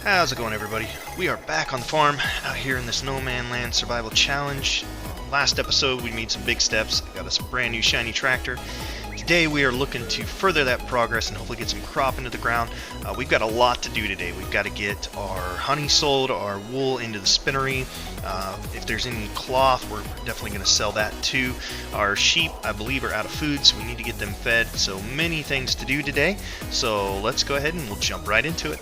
How's it going, everybody? We are back on the farm out here in this No Man's Land survival challenge. Last episode we made some big steps, got us a brand new shiny tractor. Today we are looking to further that progress and hopefully get some crop into the ground. We've got a lot to do today. We've got to get our honey sold, our wool into the spinnery. If there's any cloth, we're definitely going to sell that too. Our sheep, I believe, are out of food, so we need to get them fed. So many things to do today. So let's go ahead and we'll jump right into it.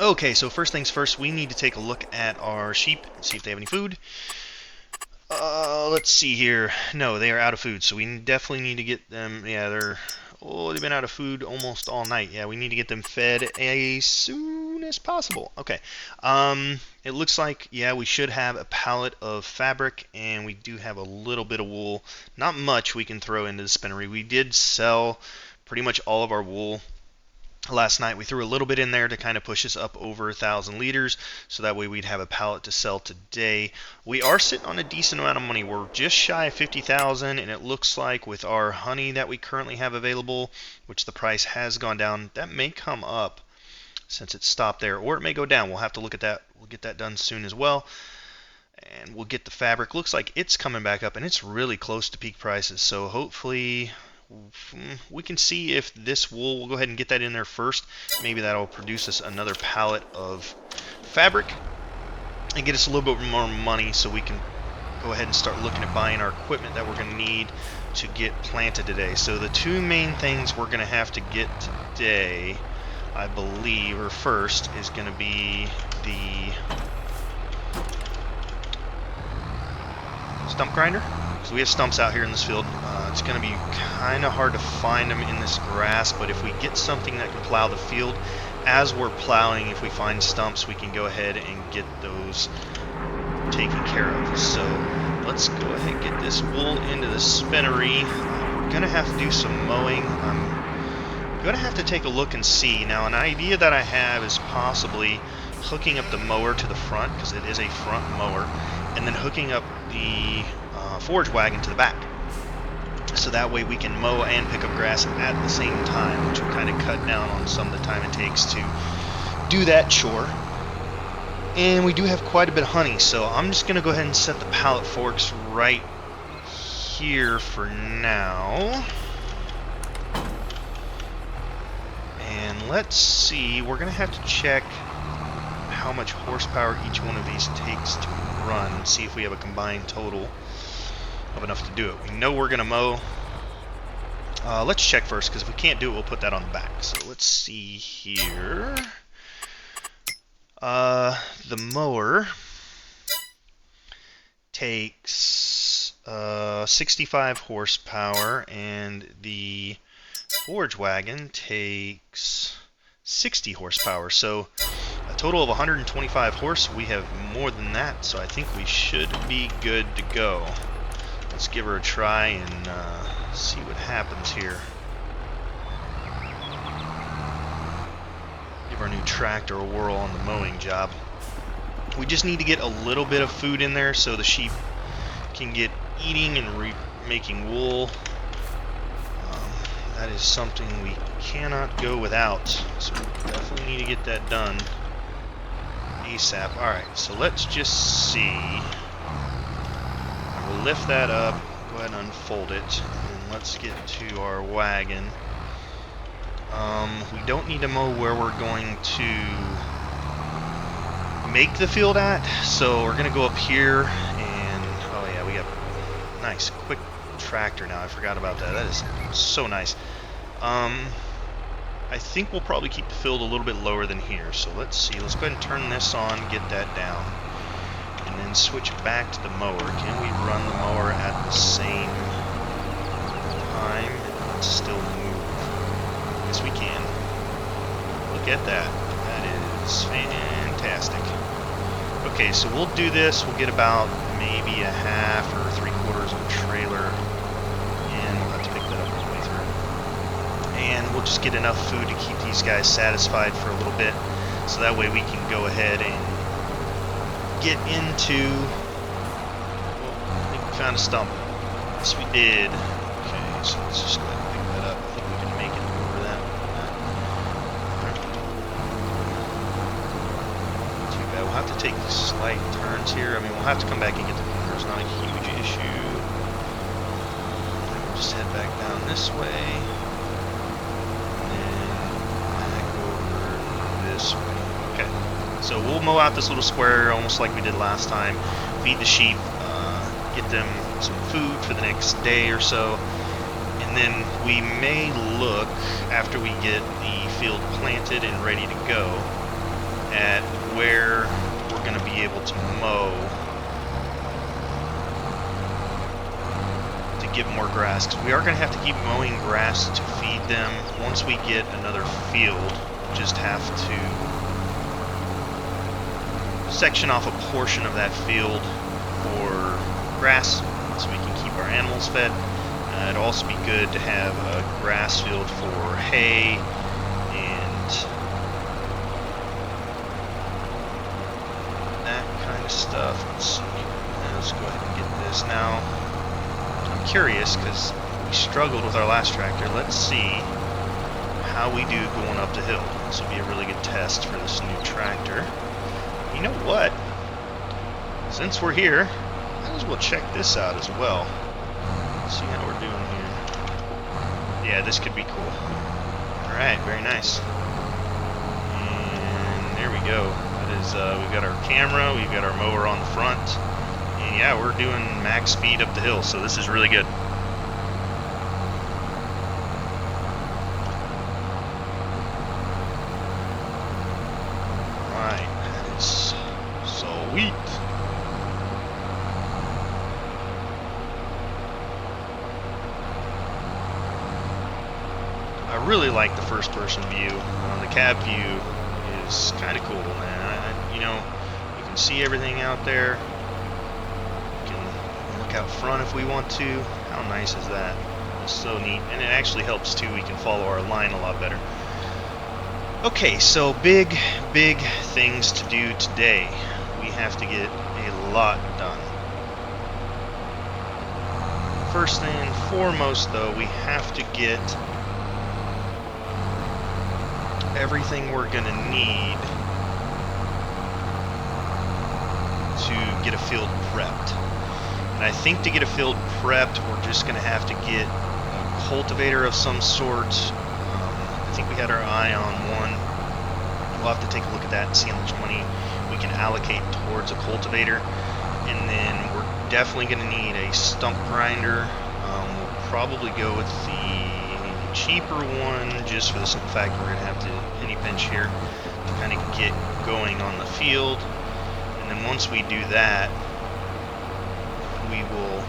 Okay, so first things first, we need to take a look at our sheep and see if they have any food. Let's see here. No, they are out of food, so we definitely need to get them. Yeah, they've been out of food almost all night. Yeah, we need to get them fed as soon as possible. Okay. It looks like, yeah, we should have a pallet of fabric, and we do have a little bit of wool. Not much we can throw into the spinnery. We did sell pretty much all of our wool last night. We threw a little bit in there to kind of push us up over 1,000 liters, so that way we'd have a pallet to sell today. We are sitting on a decent amount of money. We're just shy of 50,000, and it looks like with our honey that we currently have available, which the price has gone down, that may come up since it stopped there, or it may go down. We'll have to look at that. We'll get that done soon as well. And we'll get the fabric. Looks like it's coming back up, and it's really close to peak prices, so hopefully we can see if this wool, we'll go ahead and get that in there first. Maybe that'll produce us another pallet of fabric and get us a little bit more money, so we can go ahead and start looking at buying our equipment that we're going to need to get planted today. So the two main things we're going to have to get today, I believe, or first, is going to be the stump grinder. So we have stumps out here in this field. It's going to be kind of hard to find them in this grass, but if we get something that can plow the field, as we're plowing, if we find stumps, we can go ahead and get those taken care of. So let's go ahead and get this wool into the spinnery. We're going to have to do some mowing. I'm going to have to take a look and see. Now, an idea that I have is possibly hooking up the mower to the front, because it is a front mower, and then hooking up the forage wagon to the back, so that way we can mow and pick up grass at the same time, which will kind of cut down on some of the time it takes to do that chore. And we do have quite a bit of honey, so I'm just going to go ahead and set the pallet forks right here for now. And let's see, we're going to have to check how much horsepower each one of these takes to run and see if we have a combined total of enough to do it. We know we're going to mow. Let's check first, because if we can't do it, we'll put that on the back. So let's see here. The mower takes 65 horsepower, and the forage wagon takes 60 horsepower. So a total of 125 horse. We have more than that, so I think we should be good to go. Let's give her a try and see what happens here. Give our new tractor a whirl on the mowing job. We just need to get a little bit of food in there so the sheep can get eating and making wool. That is something we cannot go without, so we definitely need to get that done ASAP. Alright, so let's just see. We'll lift that up, go ahead and unfold it, and let's get to our wagon. We don't need to mow where we're going to make the field at, so we're going to go up here, and oh yeah, we got a nice quick tractor now. I forgot about that. That is so nice. I think we'll probably keep the field a little bit lower than here, so let's see. Let's go ahead and turn this on, get that down, and then switch back to the mower. Can we run the mower at the same time and still move? Yes, we can. Look at that. That is fantastic. Okay, so we'll do this. We'll get about maybe a half or 3/4 of a trailer, and we'll have to pick that up all the way through. And we'll just get enough food to keep these guys satisfied for a little bit, so that way we can go ahead and get into... Oh, I think we found a stump. Yes, we did. Okay, so let's just go ahead and pick that up. I think we can make it over that. we'll have to take slight turns here. I mean, we'll have to come back and get the corner. It's not a huge issue. We'll just head back down this way. And back over this way. Okay. So we'll mow out this little square almost like we did last time. Feed the sheep. Get them some food for the next day or so. And then we may look, after we get the field planted and ready to go, at where we're going to be able to mow to get more grass, because we are going to have to keep mowing grass to feed them. Once we get another field, we'll just have to section off a portion of that field for grass so we can keep our animals fed. It'd also be good to have a grass field for hay and that kind of stuff. Let's see. Let's go ahead and get this now. I'm curious because we struggled with our last tractor. Let's see how we do going up the hill. This will be a really good test for this new tractor. You know what? Since we're here, might as well check this out as well. See how we're doing here. Yeah, this could be cool. Alright, very nice. And there we go. That is, we've got our camera, we've got our mower on the front. And yeah, we're doing max speed up the hill, so this is really good. Alright, that is sweet. I really like the first person view. The cab view is kind of cool, man. You know, you can see everything out there. You can look out front if we want to. How nice is that? It's so neat. And it actually helps too. We can follow our line a lot better. Okay, so big things to do today. We have to get a lot done. First and foremost, though, we have to get everything we're going to need to get a field prepped. And I think to get a field prepped, we're just going to have to get a cultivator of some sort. I think we had our eye on one. We'll have to take a look at that and see how much money we can allocate towards a cultivator. And then we're definitely going to need a stump grinder. We'll probably go with the cheaper one, just for the simple fact we're going to have to penny pinch here to kind of get going on the field. And then once we do that, we will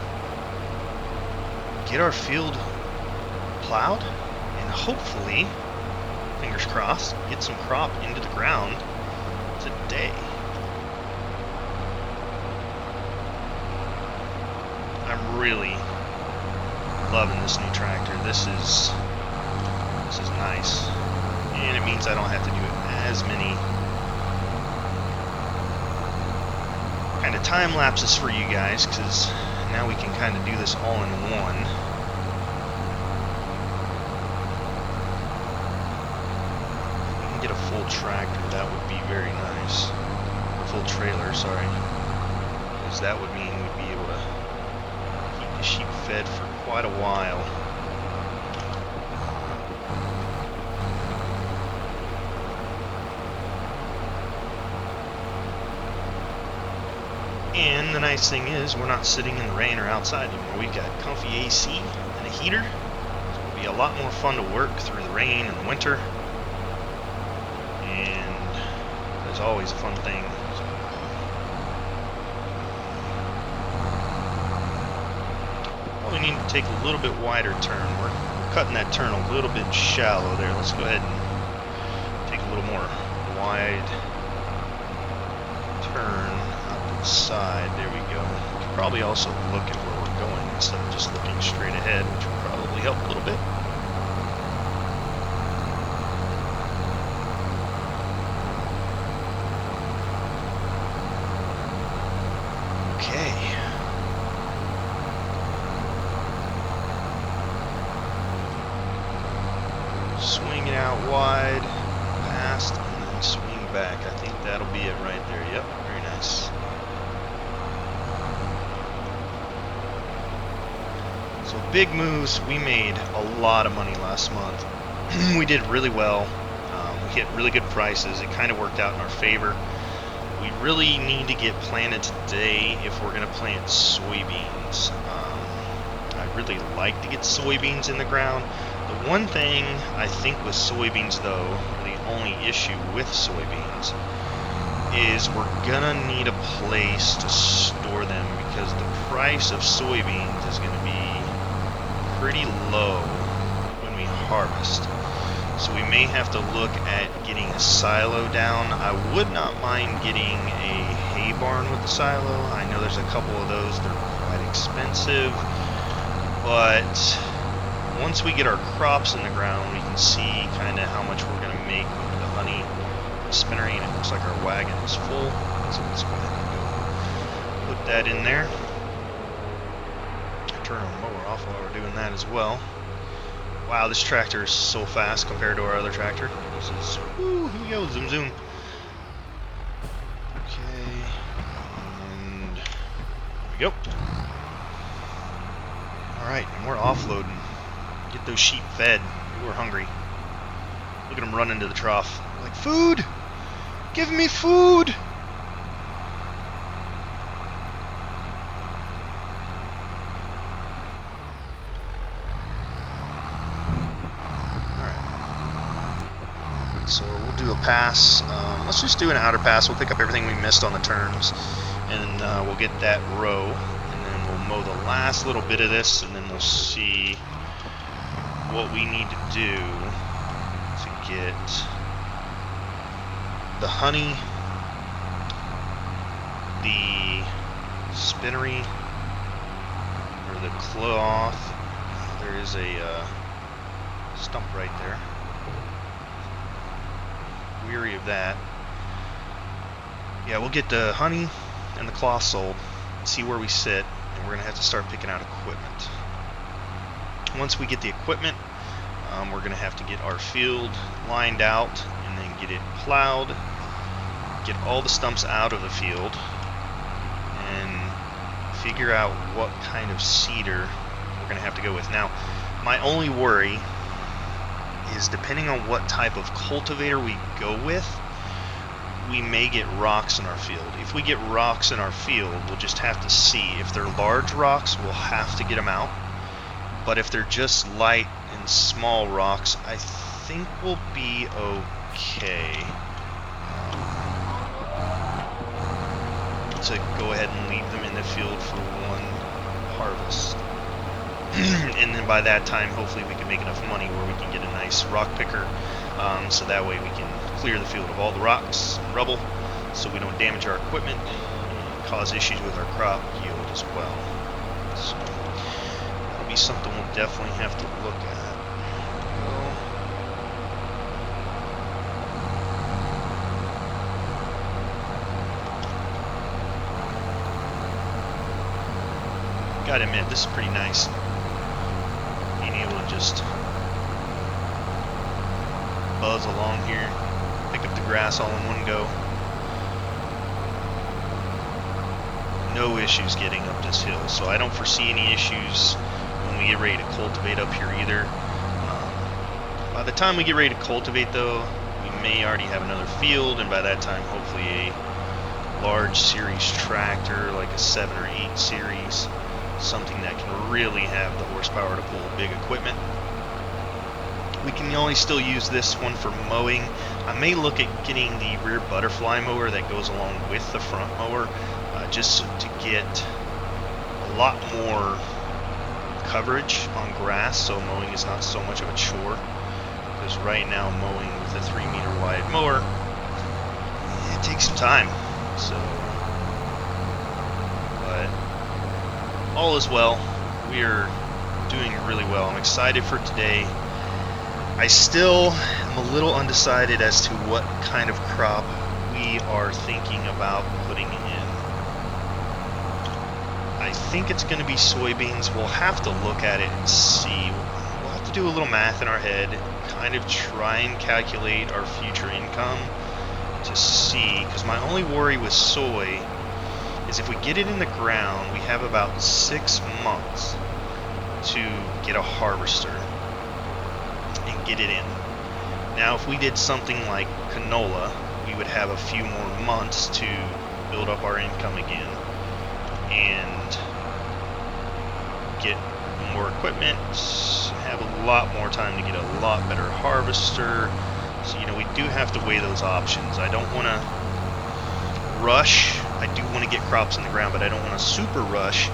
get our field plowed and hopefully, fingers crossed, get some crop into the ground today. I'm really loving this new tractor. This is nice, and it means I don't have to do as many kind of time lapses for you guys, because now we can kind of do this all in one. If we can get a full tractor, that would be very nice. A full trailer, sorry, because that would mean we'd be able to keep the sheep fed for quite a while. And the nice thing is, we're not sitting in the rain or outside anymore. We've got comfy AC and a heater. So it'll be a lot more fun to work through the rain in the winter. And there's always a fun thing. Probably need to take a little bit wider turn. We're cutting that turn a little bit shallow there. Let's go ahead and take a little more wide turn. Side, there we go. We could probably also look at where we're going instead of just looking straight ahead, which would probably help a little bit. Okay. Swing it out wide, past, and then swing back. I think that'll be it right there. Yep, very nice. So big moves. We made a lot of money last month. We did really well. We hit really good prices. It kind of worked out in our favor. We really need to get planted today if we're going to plant soybeans. I really like to get soybeans in the ground. The one thing I think with soybeans, though, or the only issue with soybeans, is we're gonna need a place to store them because the price of soybeans is going to be pretty low when we harvest. So we may have to look at getting a silo down. I would not mind getting a hay barn with a silo. I know there's a couple of those. They're quite expensive, but once we get our crops in the ground, we can see kind of how much we're going to make with the honey spinnery, and it looks like our wagon is full. So let's go ahead and go put that in there. Turn our mower off while we're doing that as well. Wow, this tractor is so fast compared to our other tractor. This is, woo, here we go, zoom zoom. Okay, and there we go. Alright, and we're offloading. Get those sheep fed. We're hungry. Look at them running to the trough. Like, food! Give me food! Alright. So we'll do a pass. Let's just do an outer pass. We'll pick up everything we missed on the turns. And we'll get that row. And then we'll mow the last little bit of this. And then we'll see what we need to do to get the honey, the spinnery, or the cloth. There is a stump right there. Weary of that. Yeah, we'll get the honey and the cloth sold, see where we sit, and we're going to have to start picking out equipment. Once we get the equipment, we're going to have to get our field lined out and then get it plowed, get all the stumps out of the field, and figure out what kind of seeder we're going to have to go with. Now, my only worry is depending on what type of cultivator we go with, we may get rocks in our field. If we get rocks in our field, we'll just have to see. If they're large rocks, we'll have to get them out. But if they're just light and small rocks, I think we'll be okay. To go ahead and leave them in the field for one harvest. And then by that time, hopefully we can make enough money where we can get a nice rock picker. So that way we can clear the field of all the rocks and rubble so we don't damage our equipment and cause issues with our crop yield as well. So that'll be something we'll definitely have to look at. Gotta admit, this is pretty nice. Being able to just buzz along here, pick up the grass all in one go. No issues getting up this hill, so I don't foresee any issues when we get ready to cultivate up here either. By the time we get ready to cultivate, though, we may already have another field, and by that time, hopefully a large series tractor, like a 7 or 8 series, something that can really have the horsepower to pull big equipment. We can only still use this one for mowing. I may look at getting the rear butterfly mower that goes along with the front mower, just to get a lot more coverage on grass, so mowing is not so much of a chore. Because right now, mowing with a 3-meter wide mower, it takes some time. So, but all is well. We are doing really well. I'm excited for today. I still am a little undecided as to what kind of crop we are thinking about putting in. I think it's going to be soybeans. We'll have to look at it and see. We'll have to do a little math in our head, kind of try and calculate our future income, to see, because my only worry with soy is if we get it in the ground, we have about 6 months to get a harvester and get it in. Now, if we did something like canola, we would have a few more months to build up our income again and get more equipment, have a lot more time to get a lot better harvester. So, you know, we do have to weigh those options. I don't want to rush. I do want to get crops in the ground, but I don't want to super rush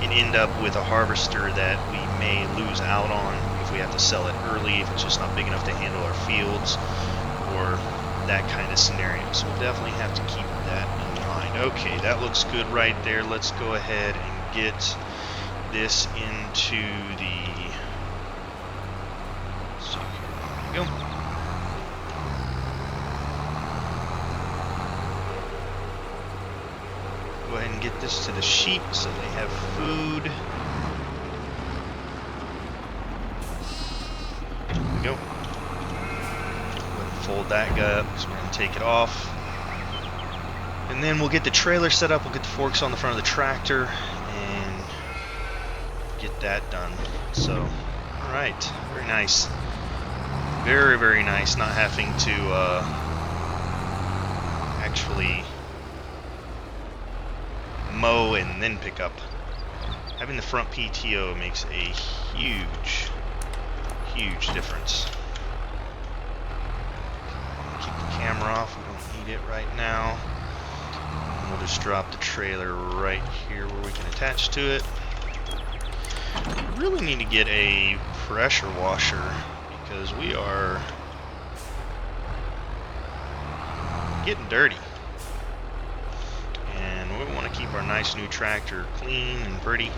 and end up with a harvester that we may lose out on if we have to sell it early, if it's just not big enough to handle our fields, or that kind of scenario. So we'll definitely have to keep that in mind. Okay, that looks good right there. Let's go ahead and get this into the... Let's see here. There we go. Go ahead and get this to the sheep so they have food. There we go. Go ahead and fold that guy up because we're going to take it off. And then we'll get the trailer set up. We'll get the forks on the front of the tractor and get that done. So, alright. Very nice. Very, very nice not having to actually mow and then pick up. Having the front PTO makes a huge difference. Keep the camera off, we don't need it right now. And we'll just drop the trailer right here where we can attach to it. We really need to get a pressure washer because we are getting dirty. We want to keep our nice new tractor clean and pretty,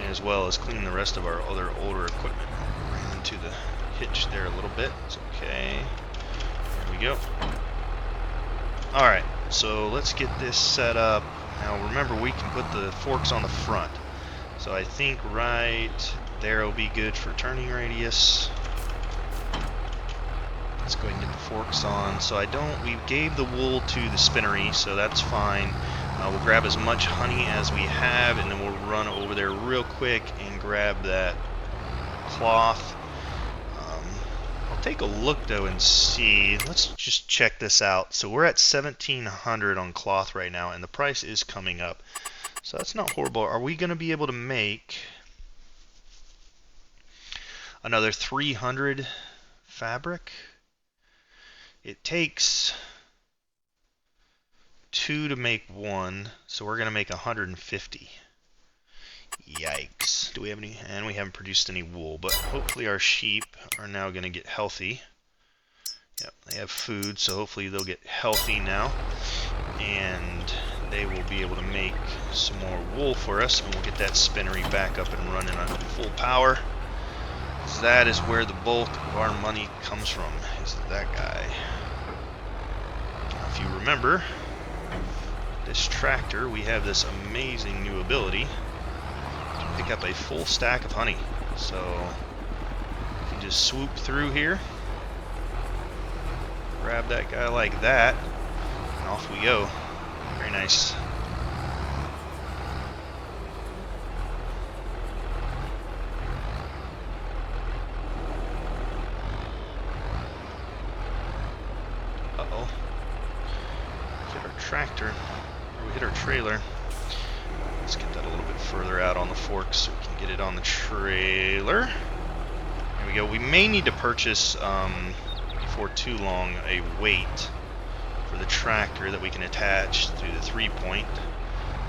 as well as clean the rest of our other older equipment. Ran into the hitch there a little bit. It's okay. There we go. Alright, so let's get this set up. Now remember, we can put the forks on the front. So I think right there will be good for turning radius. Let's go ahead and get the forks on. So we gave the wool to the spinnery, so that's fine. We'll grab as much honey as we have, and then we'll run over there real quick and grab that cloth. I'll take a look though and see. Let's just check this out. So we're at 1,700 on cloth right now, and the price is coming up. So that's not horrible. Are we going to be able to make another 300 fabric? It takes 2 to make 1, so we're going to make 150. Yikes. Do we have any? And we haven't produced any wool, but hopefully our sheep are now going to get healthy. Yep, they have food, so hopefully they'll get healthy now, and they will be able to make some more wool for us, and we'll get that spinnery back up and running on full power. So that is where the bulk of our money comes from, is that guy. Now, if you remember, this tractor, we have this amazing new ability to pick up a full stack of honey. So you can just swoop through here, grab that guy like that, and off we go. Very nice. Uh-oh. Hit our tractor. We hit our trailer. Let's get that a little bit further out on the forks so we can get it on the trailer. There we go. We may need to purchase, before too long, a weight for the tractor that we can attach through the 3-point.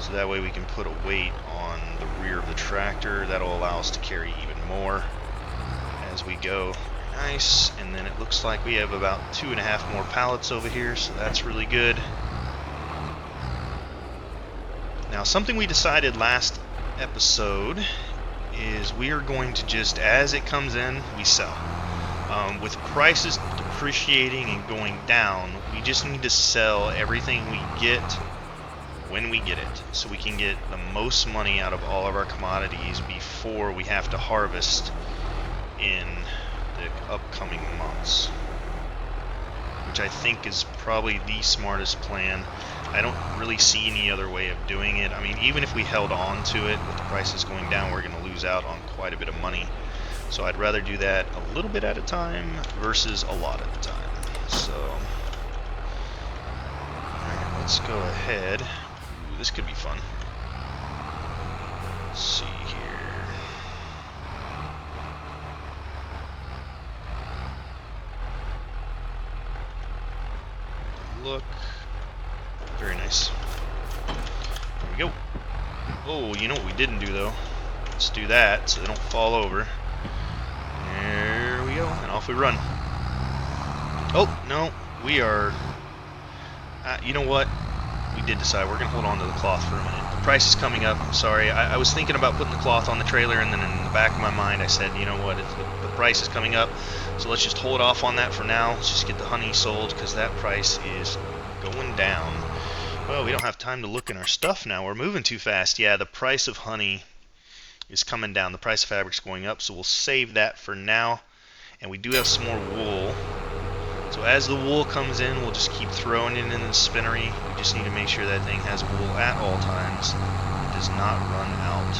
So that way we can put a weight on the rear of the tractor. That'll allow us to carry even more as we go. Nice. And then it looks like we have about 2.5 more pallets over here, so that's really good. Now, something we decided last episode is we are going to just, as it comes in, we sell. With prices depreciating and going down, we just need to sell everything we get when we get it, so we can get the most money out of all of our commodities before we have to harvest in the upcoming months. which I think is probably the smartest plan. I don't really see any other way of doing it. I mean, even if we held on to it with the prices going down, we're going to lose out on quite a bit of money. So I'd rather do that a little bit at a time versus a lot at a time. So, alright, let's go ahead. Ooh, this could be fun. Let's see here. Look. Very nice. There we go. Oh, you know what we didn't do though? Let's do that so they don't fall over. There we go, and off we run. Oh, no, we are... you know what? We did decide we're going to hold on to the cloth for a minute. The price is coming up. I'm sorry. I was thinking about putting the cloth on the trailer, and then in the back of my mind I said, you know what, the price is coming up, so let's just hold off on that for now. Let's just get the honey sold, because that price is going down. Well, we don't have time to look in our stuff now. We're moving too fast. Yeah, the price of honey is coming down. The price of fabric's going up, so we'll save that for now. And we do have some more wool. So as the wool comes in, we'll just keep throwing it in the spinnery. We just need to make sure that thing has wool at all times. It does not run out.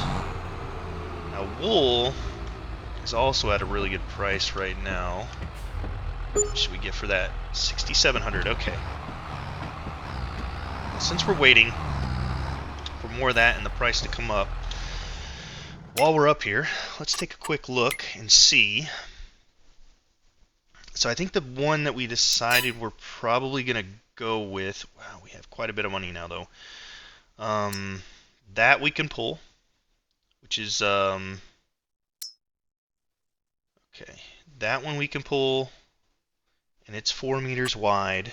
Now, wool is also at a really good price right now. What should we get for that? $6,700. Okay. Since we're waiting for more of that and the price to come up, while we're up here, let's take a quick look and see. So I think the one that we decided we're probably going to go with, wow, we have quite a bit of money now though, that we can pull, which is, okay, that one we can pull, and it's 4 meters wide.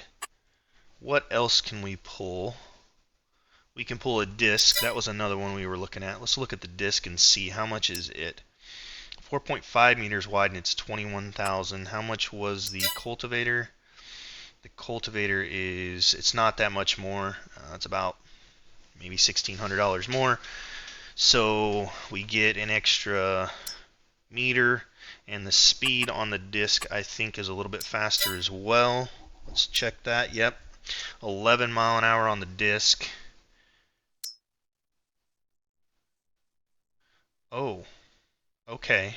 What else can we pull? We can pull a disc. That was another one we were looking at. Let's look at the disc and see how much is it. 4.5 meters wide and it's 21,000. How much was the cultivator? The cultivator is, it's not that much more. It's about maybe $1,600 more. So we get an extra meter, and the speed on the disc I think is a little bit faster as well. Let's check that. Yep. 11 mile an hour on the disc. Oh, okay.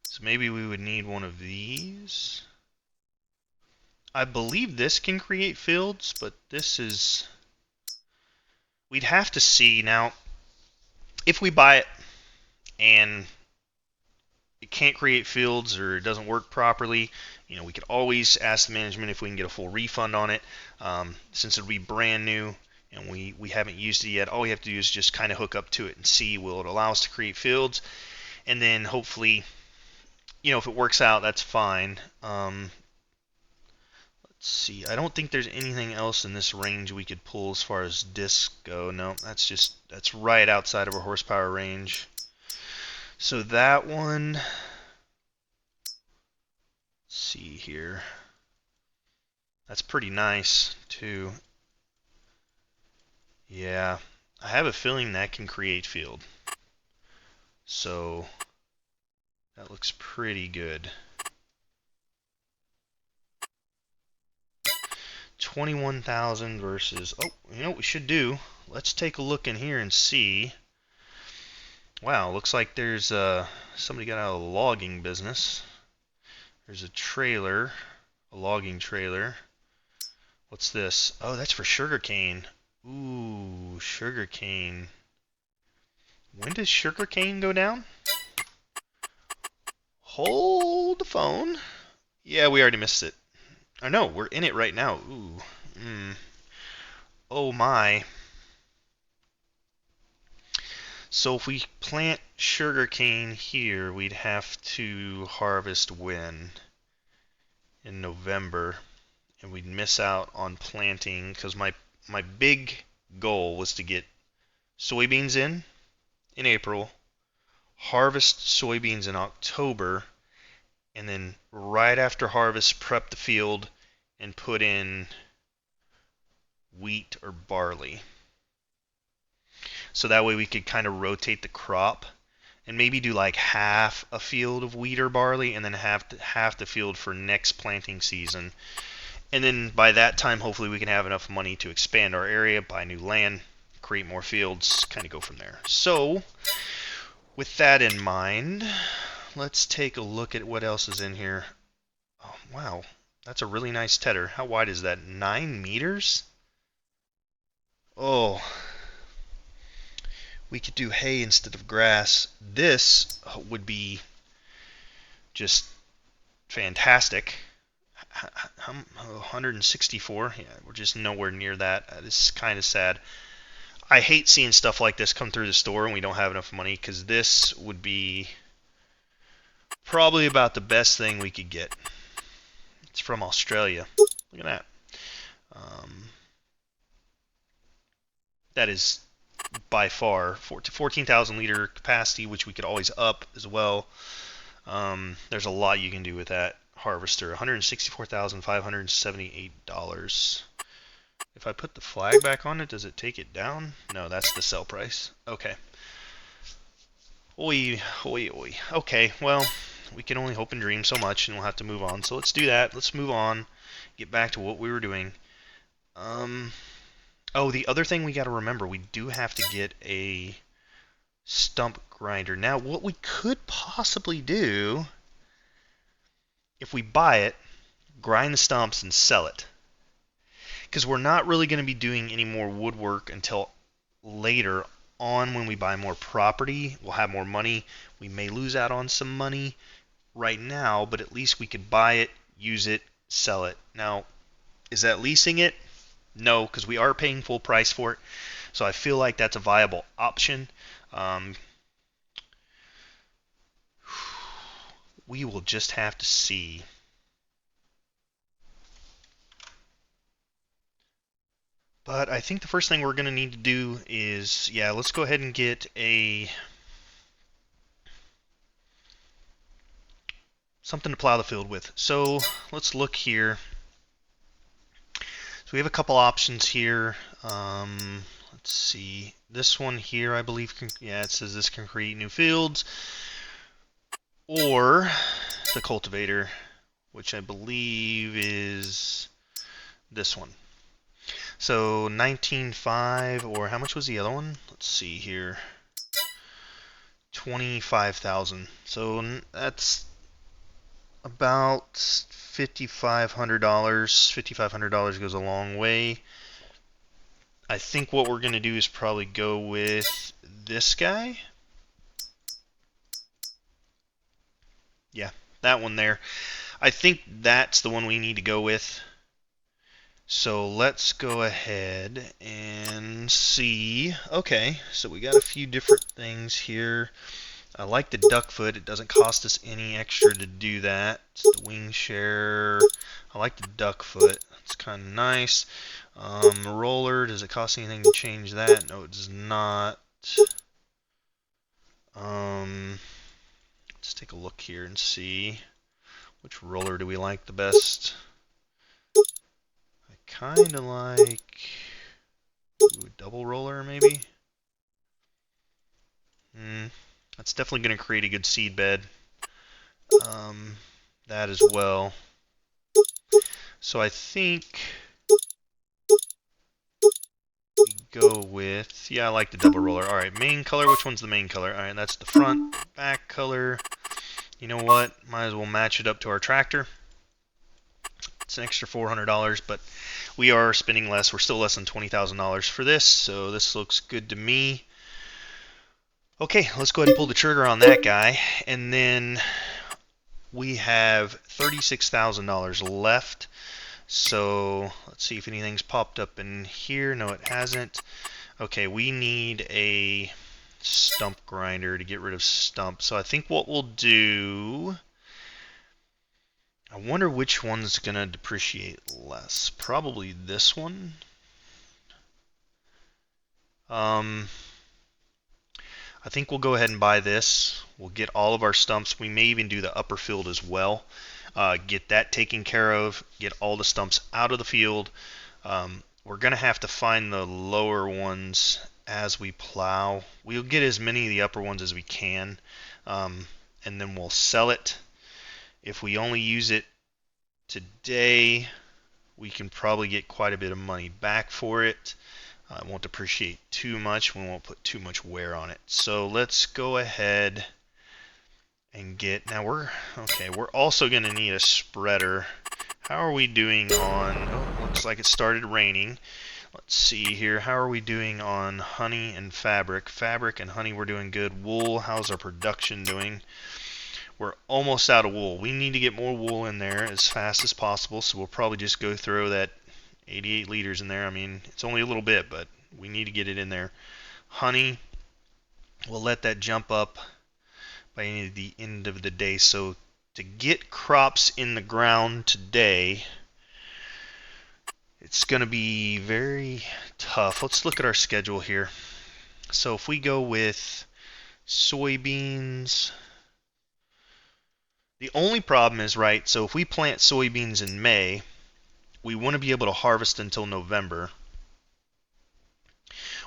So maybe we would need one of these. I believe this can create fields, but this is... We'd have to see. Now, if we buy it and it can't create fields or it doesn't work properly, you know, we could always ask the management if we can get a full refund on it. Since it'll be brand new and we haven't used it yet, all we have to do is just kind of hook up to it and see, will it allow us to create fields? And then hopefully, you know, if it works out, that's fine. Let's see. I don't think there's anything else in this range we could pull as far as discs go. No, that's right outside of our horsepower range. So that one, let's see here. That's pretty nice too. Yeah, I have a feeling that can create field. So that looks pretty good. 21,000 versus, oh, you know what we should do? Let's take a look in here and see. Wow, looks like there's somebody got out of the logging business. There's a trailer, a logging trailer. What's this? Oh, that's for sugarcane. Ooh, sugarcane. When does sugarcane go down? Hold the phone. Yeah, we already missed it. Oh no, we're in it right now. Ooh. Oh my. So if we plant sugarcane here, we'd have to harvest when? In November. And we'd miss out on planting, because my big goal was to get soybeans in April, harvest soybeans in October, and then right after harvest prep the field and put in wheat or barley. So that way we could kind of rotate the crop and maybe do like half a field of wheat or barley and then half the field for next planting season. And then by that time, hopefully we can have enough money to expand our area, buy new land, create more fields, kind of go from there. So with that in mind, let's take a look at what else is in here. Oh, wow, that's a really nice tedder. How wide is that? 9 meters? Oh, we could do hay instead of grass. This would be just fantastic. 164. Yeah, we're just nowhere near that. This is kind of sad. I hate seeing stuff like this come through the store and we don't have enough money, because this would be probably about the best thing we could get. It's from Australia. Look at that. That is by far 14,000 liter capacity, which we could always up as well. There's a lot you can do with that harvester. $164,578. If I put the flag back on it, does it take it down? No, that's the sell price. Okay. Oi, oi, oi. Okay, well, we can only hope and dream so much, and we'll have to move on. So let's do that. Let's move on. Get back to what we were doing. Oh, the other thing we got to remember, we do have to get a stump grinder. Now, what we could possibly do, if we buy it, grind the stumps and sell it. Because we're not really going to be doing any more woodwork until later on when we buy more property. We'll have more money. We may lose out on some money right now, but at least we could buy it, use it, sell it. Now, is that leasing it? No, because we are paying full price for it. So I feel like that's a viable option. We will just have to see. But I think the first thing we're going to need to do is, yeah, let's go ahead and get something to plow the field with. So let's look here. So we have a couple options here. Let's see. This one here, I believe, yeah, it says this can create new fields. Or the cultivator, which I believe is this one. So 19.5, or how much was the other one? Let's see here. 25,000. So that's about $5,500. $5,500 goes a long way. I think what we're going to do is probably go with this guy. Yeah, that one there. I think that's the one we need to go with. So let's go ahead and see. Okay, so we got a few different things here. I like the duck foot. It doesn't cost us any extra to do that. It's the wing share. I like the duck foot. It's kind of nice. Roller, does it cost anything to change that? No, it does not. Let's take a look here and see. Which roller do we like the best? I kind of like a double roller, maybe. That's definitely going to create a good seed bed. That as well. So I think we go with, yeah, I like the double roller. All right, main color. Which one's the main color? All right, that's the front, back color. You know what? Might as well match it up to our tractor. It's an extra $400, but we are spending less. We're still less than $20,000 for this, so this looks good to me. Okay, let's go ahead and pull the trigger on that guy, and then we have $36,000 left. So let's see if anything's popped up in here. No, it hasn't. Okay, we need a stump grinder to get rid of stumps. So I think what we'll do, I wonder which one's going to depreciate less. Probably this one. I think we'll go ahead and buy this. We'll get all of our stumps. We may even do the upper field as well. Get that taken care of. Get all the stumps out of the field. We're going to have to find the lower ones as we plow. We'll get as many of the upper ones as we can, and then we'll sell it. If we only use it today, we can probably get quite a bit of money back for it. It won't depreciate too much. We won't put too much wear on it. So let's go ahead and get, now we're also going to need a spreader. How are we doing on, oh, looks like it started raining. Let's see here, how are we doing on honey and fabric? Fabric and honey, we're doing good. Wool, how's our production doing? We're almost out of wool. We need to get more wool in there as fast as possible, so we'll probably just go throw that 88 liters in there. I mean, it's only a little bit, but we need to get it in there. Honey, we'll let that jump up by the end of the day. So to get crops in the ground today, it's going to be very tough. Let's look at our schedule here. So if we go with soybeans, the only problem is, right, so if we plant soybeans in May, we want to be able to harvest until November.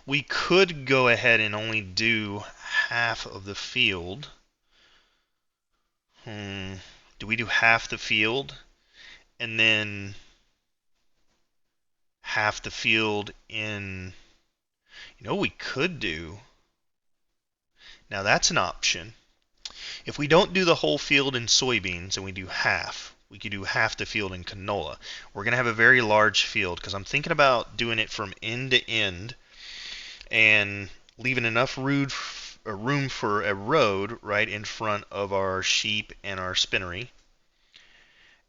We could go ahead and only do half of the field. Do we do half the field and then half the field in, you know, we could do, now that's an option. If we don't do the whole field in soybeans and we do half, we could do half the field in canola. We're going to have a very large field because I'm thinking about doing it from end to end and leaving enough room for a road right in front of our sheep and our spinnery,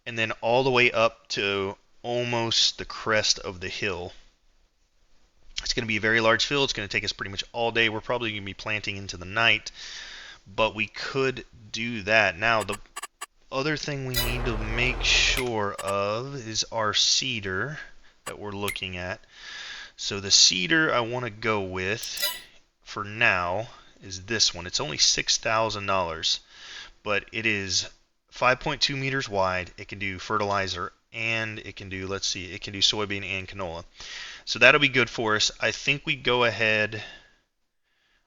and then all the way up to almost the crest of the hill. It's going to be a very large field. It's going to take us pretty much all day. We're probably going to be planting into the night, but we could do that. Now, the other thing we need to make sure of is our cedar that we're looking at. So the cedar I want to go with for now is this one. It's only $6,000, but it is 5.2 meters wide. It can do fertilizer and it can do, let's see, it can do soybean and canola. So that'll be good for us. I think we go ahead,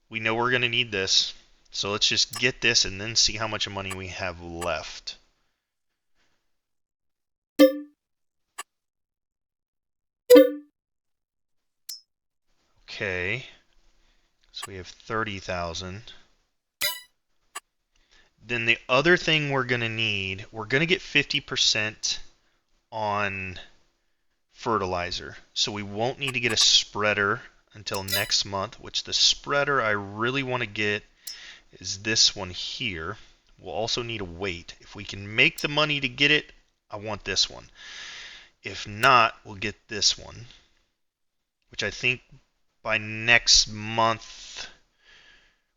we know we're going to need this. So let's just get this and then see how much money we have left. Okay, so we have 30,000. Then the other thing we're going to need, we're going to get 50% on fertilizer. So we won't need to get a spreader until next month, which the spreader I really want to get is this one here. We'll also need a weight. If we can make the money to get it, I want this one. If not, we'll get this one, which I think by next month,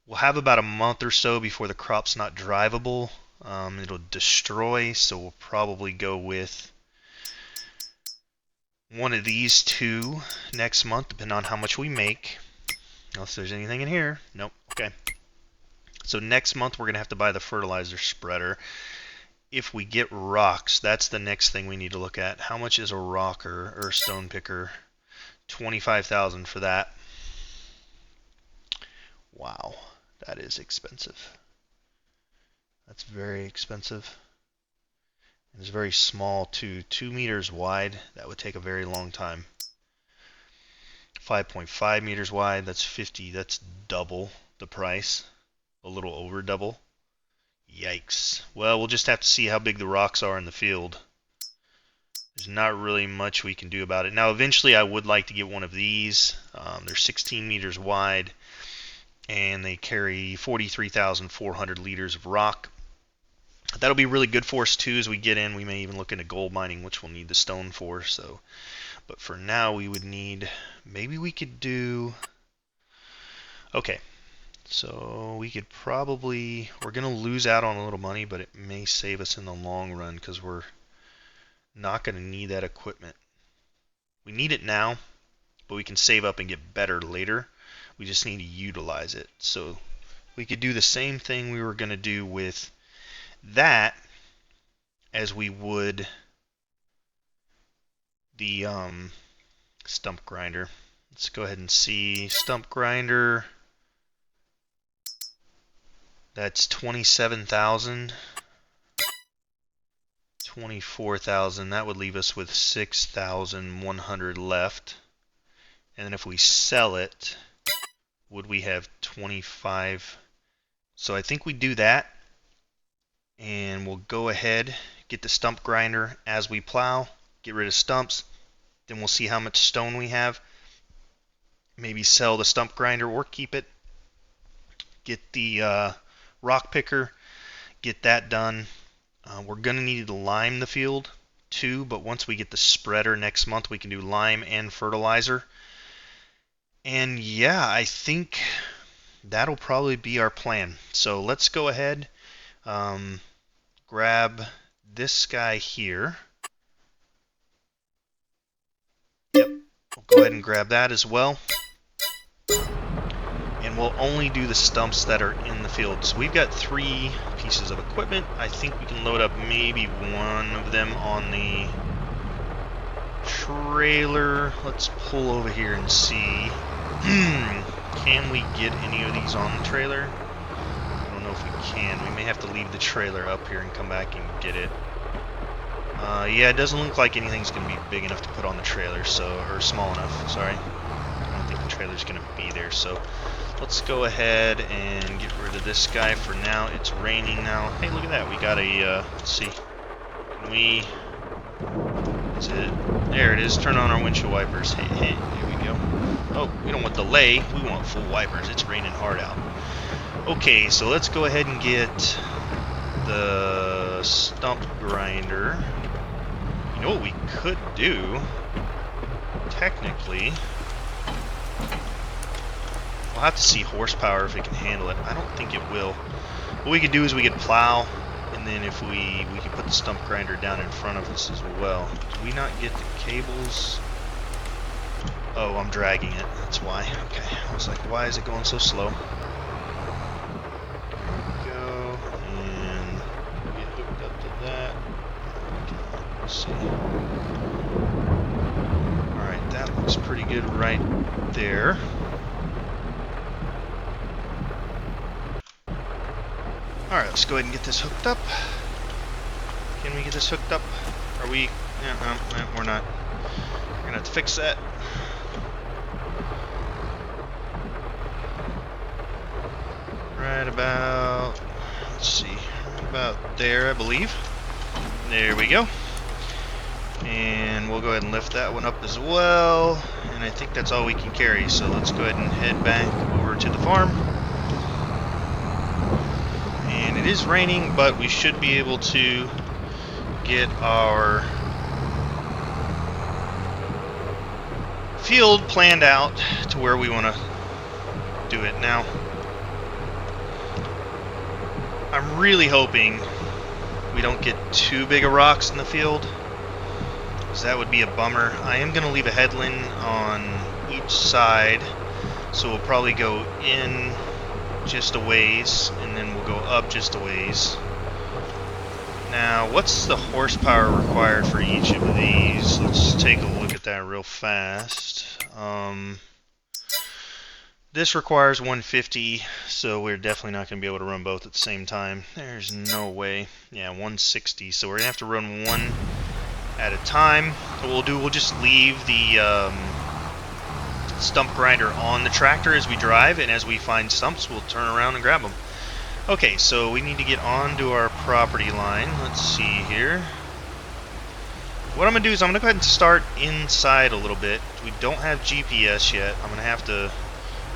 we'll have about a month or so before the crop's not drivable. It'll destroy, so we'll probably go with one of these two next month, depending on how much we make. Unless there's anything in here. Nope. Okay. So next month we're going to have to buy the fertilizer spreader. If we get rocks, that's the next thing we need to look at. How much is a rocker or a stone picker? 25,000 for that. Wow, that is expensive. That's very expensive. It's very small too, 2 meters wide. That would take a very long time. 5.5 meters wide, that's 50, that's double the price. A little over double. Yikes. Well, we'll just have to see how big the rocks are in the field. There's not really much we can do about it. Now, eventually I would like to get one of these. They're 16 meters wide, and they carry 43,400 liters of rock. That'll be really good for us, too, as we get in. We may even look into gold mining, which we'll need the stone for. So, but for now, we would need, maybe we could do, okay. So we could probably, we're going to lose out on a little money, but it may save us in the long run because we're not going to need that equipment. We need it now, but we can save up and get better later. We just need to utilize it. So we could do the same thing we were going to do with that as we would the stump grinder. Let's go ahead and see stump grinder. That's 27,000. 24,000. That would leave us with 6,100 left. And then if we sell it, would we have 25? So I think we do that. And we'll go ahead, get the stump grinder as we plow, get rid of stumps. Then we'll see how much stone we have. Maybe sell the stump grinder or keep it. Get the rock picker, get that done. We're going to need to lime the field too, but once we get the spreader next month, we can do lime and fertilizer. And yeah, I think that'll probably be our plan. So let's go ahead, grab this guy here. Yep, we'll go ahead and grab that as well. And we'll only do the stumps that are in the field. So we've got 3 pieces of equipment. I think we can load up maybe one of them on the trailer. Let's pull over here and see. Can we get any of these on the trailer? I don't know if we can. We may have to leave the trailer up here and come back and get it. Yeah, it doesn't look like anything's going to be big enough to put on the trailer, or small enough, sorry. I don't think the trailer's going to be there, so let's go ahead and get rid of this guy for now. It's raining now. Hey, look at that. We got a, let's see. Can we, is it, there it is. Turn on our windshield wipers. Hey, there we go. Oh, we don't want delay. We want full wipers. It's raining hard out. Okay, so let's go ahead and get the stump grinder. You know what we could do? Technically, we'll have to see horsepower if it can handle it. I don't think it will. What we could do is we could plow, and then if we could put the stump grinder down in front of us as well. Did we not get the cables? Oh, I'm dragging it. That's why. Okay. I was like, why is it going so slow? There we go. And get hooked up to that. Let's see. Alright, that looks pretty good right there. Alright, let's go ahead and get this hooked up. Can we get this hooked up? Are we? Yeah, no, we're not. We're gonna have to fix that. Right about, let's see, right about there, I believe. There we go. And we'll go ahead and lift that one up as well. And I think that's all we can carry. So let's go ahead and head back over to the farm. And it is raining, but we should be able to get our field planned out to where we want to do it. Now, I'm really hoping we don't get too big of rocks in the field, because that would be a bummer. I am going to leave a headland on each side, so we'll probably go in just a ways, and then we'll go up just a ways. Now, what's the horsepower required for each of these? Let's take a look at that real fast. This requires 150, so we're definitely not going to be able to run both at the same time. There's no way. Yeah, 160, so we're going to have to run one at a time. What we'll do, we'll just leave the stump grinder on the tractor as we drive, and as we find stumps, we'll turn around and grab them. Okay, so we need to get onto our property line. Let's see here. What I'm going to do is I'm going to go ahead and start inside a little bit. We don't have GPS yet. I'm going to have to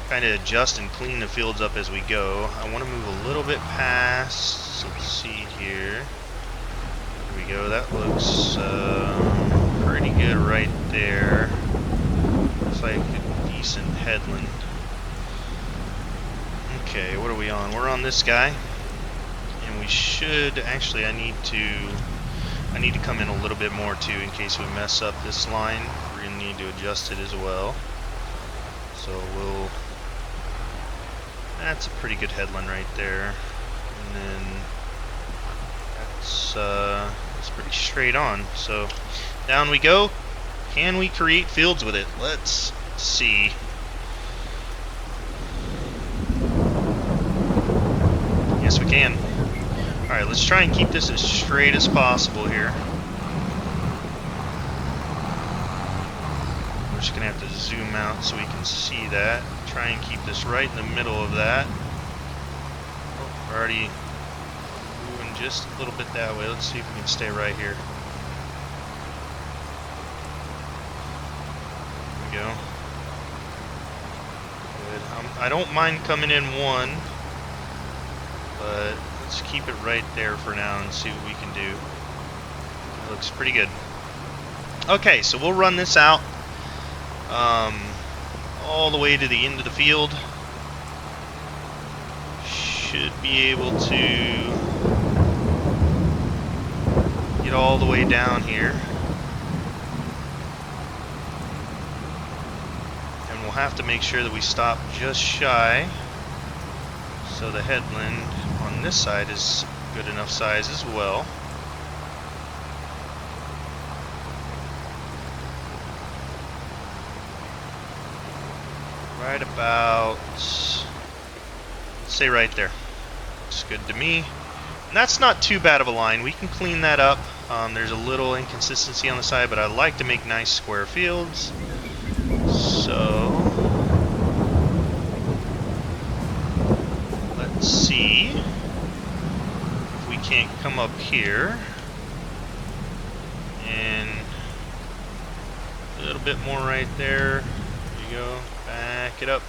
kind of adjust and clean the fields up as we go. I want to move a little bit past. So let's see here. There we go. That looks pretty good right there. Looks like a decent headland. Okay, what are we on? We're on this guy, and we should actually. I need to come in a little bit more too in case we mess up this line. We're gonna need to adjust it as well. So we'll. That's a pretty good headland right there, and then that's pretty straight on. So down we go. Can we create fields with it? Let's see. Yes, we can. Alright, Alright, let's try and keep this as straight as possible here. We're just going to have to zoom out so we can see that. Try and keep this right in the middle of that. Oh, we're already moving just a little bit that way. Let's see if we can stay right here. There we go. Good. I don't mind coming in one, but let's keep it right there for now and see what we can do. It looks pretty good. Okay, so we'll run this out all the way to the end of the field. Should be able to get all the way down here. And we'll have to make sure that we stop just shy so the headland on this side is good enough size as well. Right about, say right there. Looks good to me. And that's not too bad of a line. We can clean that up. There's a little inconsistency on the side, but I like to make nice square fields. So let's see if we can't come up here and a little bit more right there. There you go. Back it up.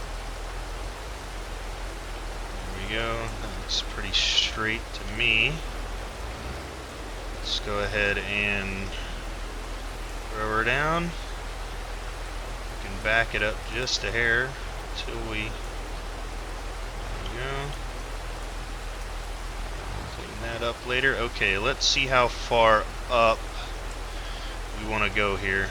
There we go. That looks pretty straight to me. Let's go ahead and throw her down. We can back it up just a hair until we. There we go. Clean that up later. Okay, let's see how far up we want to go here.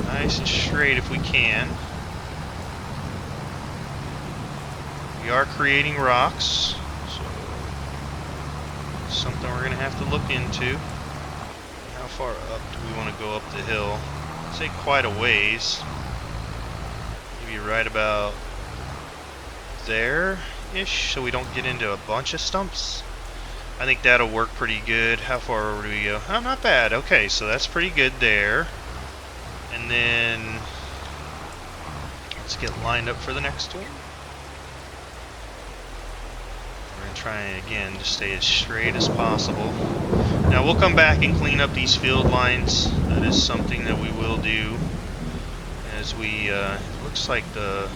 Nice and straight if we can. We are creating rocks, so it's something we're going to have to look into. How far up do we want to go up the hill? I'd say quite a ways. Maybe right about there-ish, so we don't get into a bunch of stumps. I think that'll work pretty good. How far over do we go? Oh, not bad. Okay, so that's pretty good there. And then let's get lined up for the next one. We're going to try again to stay as straight as possible. Now we'll come back and clean up these field lines. That is something that we will do as we, it looks like the,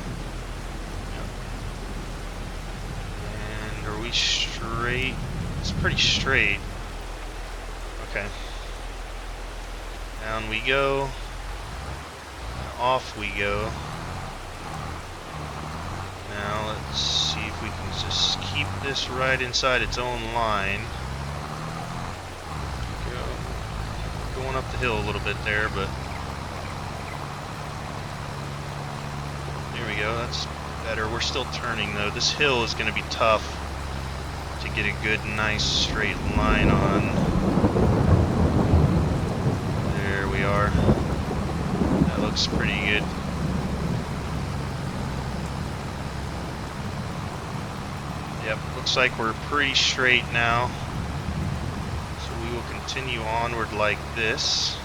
and are we straight? It's pretty straight. Okay. Down we go. Off we go. Now let's see if we can just keep this right inside its own line. Going up the hill a little bit there, but there we go. That's better. We're still turning though. This hill is going to be tough to get a good, nice straight line on. There we are. That looks pretty good. Yep, looks like we're pretty straight now. So we will continue onward like this.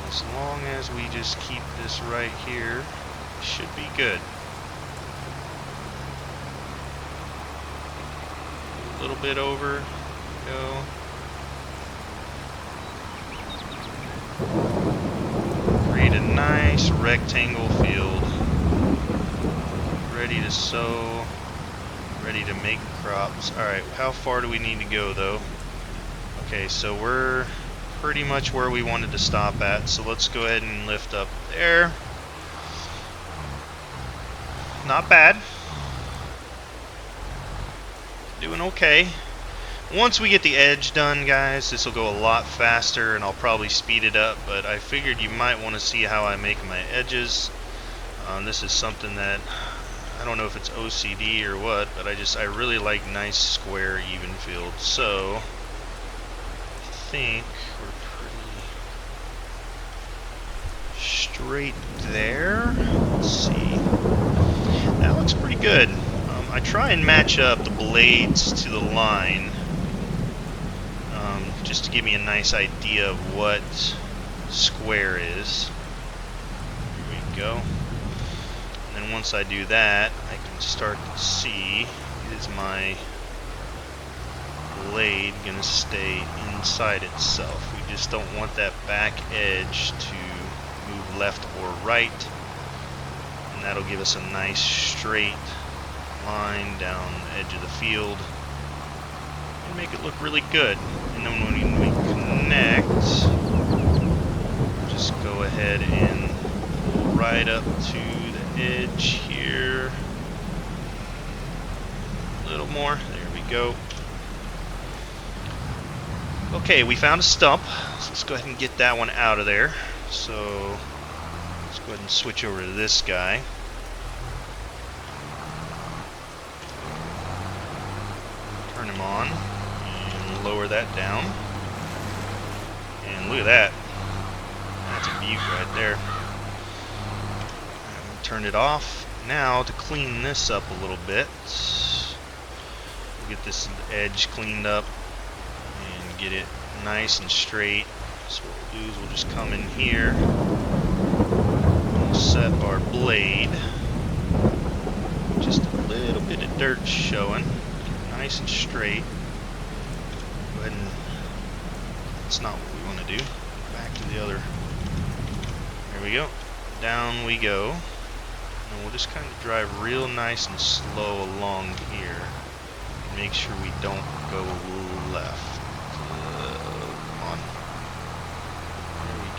As long as we just keep this right here, should be good. A little bit over. Go. Create a nice rectangle field. Ready to sow. Ready to make crops. Alright, how far do we need to go though? Okay, so we're pretty much where we wanted to stop at. So let's go ahead and lift up there. Not bad. Doing okay. Once we get the edge done, guys, this will go a lot faster and I'll probably speed it up, but I figured you might want to see how I make my edges. This is something that I don't know if it's OCD or what, but I really like nice square even fields. So I think we're pretty straight there. Let's see. That looks pretty good. I try and match up the blades to the line just to give me a nice idea of what square is. Here we go. And then once I do that, I can start to see, is my blade going to stay inside itself. We just don't want that back edge to move left or right, and that'll give us a nice straight line down the edge of the field and make it look really good. And then when we connect, just go ahead and pull right up to the edge here. A little more, there we go. Okay, we found a stump, so let's go ahead and get that one out of there. So let's go ahead and switch over to this guy. Turn him on and lower that down. And look at that. That's a beaut right there. Turn it off. Now to clean this up a little bit, we'll get this edge cleaned up and get it nice and straight. So what we'll do is we'll just come in here, we'll set our blade, just a little bit of dirt showing, nice and straight. Go ahead and, that's not what we want to do. Back to the other, there we go, down we go, and we'll just kind of drive real nice and slow along here, make sure we don't go left.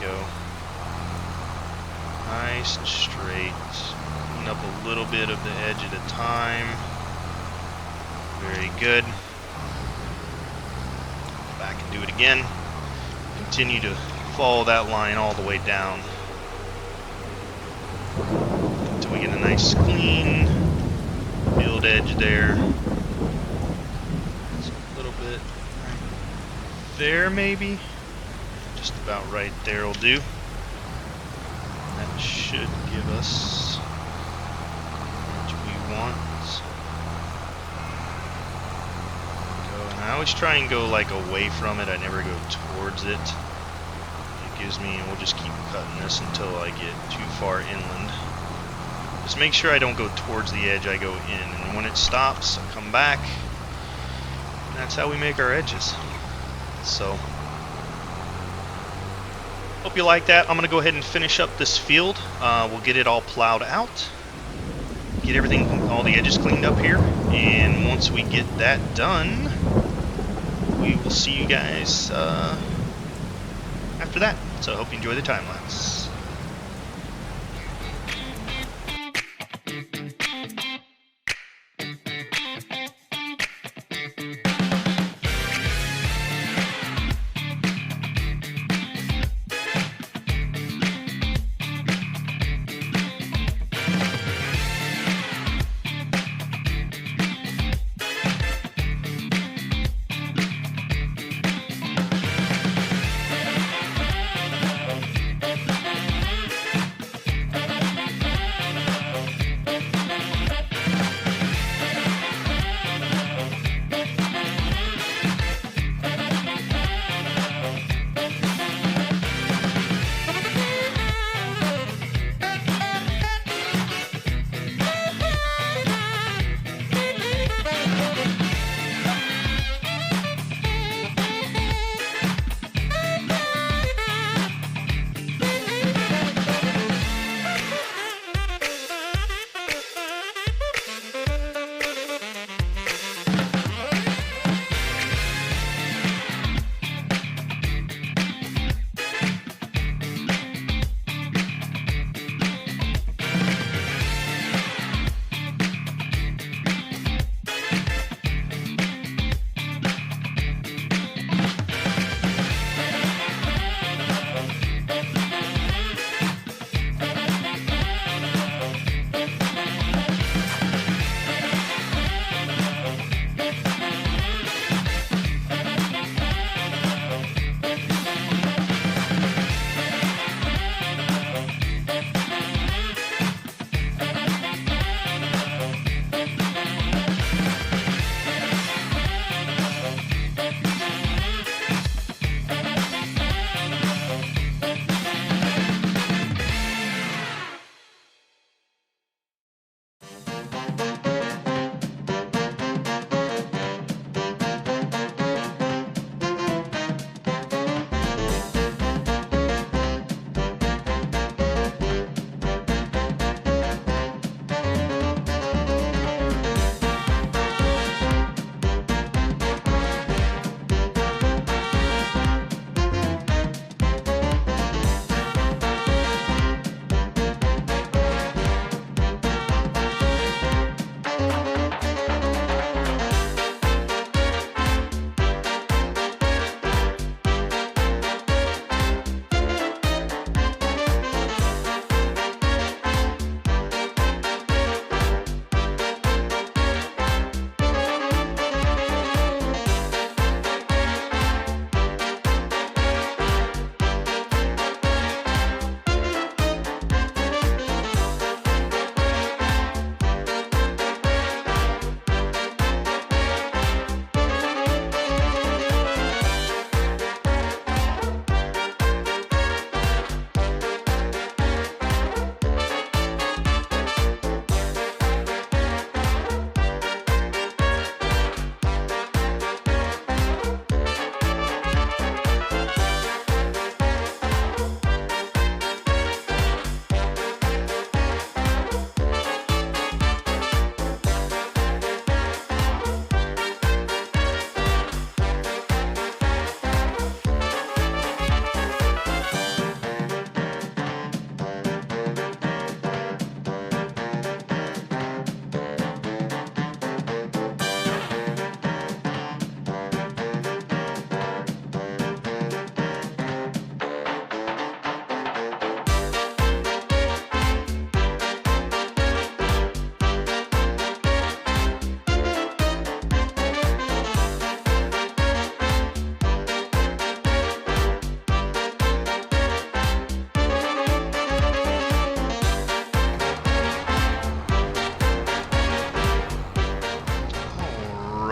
Go nice and straight, clean up a little bit of the edge at a time. Very good. Back and do it again. Continue to follow that line all the way down until we get a nice clean field edge there. Just a little bit right there maybe. Just about right there will do. That should give us what we want. And I always try and go like away from it. I never go towards it. It gives me, and we'll just keep cutting this until I get too far inland. Just make sure I don't go towards the edge, I go in. And when it stops, I come back. And that's how we make our edges. So hope you like that. I'm going to go ahead and finish up this field. We'll get it all plowed out. Get everything, all the edges cleaned up here. And once we get that done, we will see you guys after that. So I hope you enjoy the time lapse.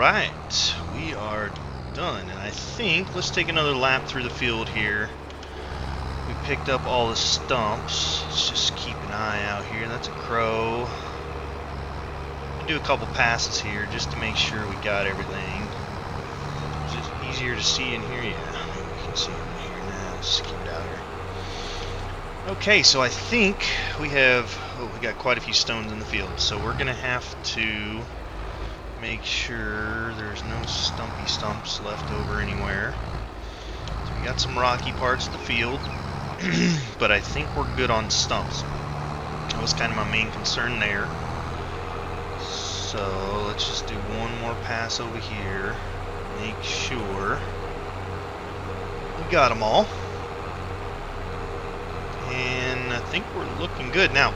Alright, we are done, and I think let's take another lap through the field here. We picked up all the stumps. Let's just keep an eye out here. That's a crow. I'll do a couple passes here just to make sure we got everything. Is it easier to see in here? Yeah, maybe we can see it in here now. Let's keep it out here. Okay, so I think we have, we got quite a few stones in the field, so we're gonna have to make sure there's no stumpy stumps left over anywhere. So we got some rocky parts of the field, but I think we're good on stumps. That was kind of my main concern there. So let's just do one more pass over here. Make sure we got them all. And I think we're looking good. Now,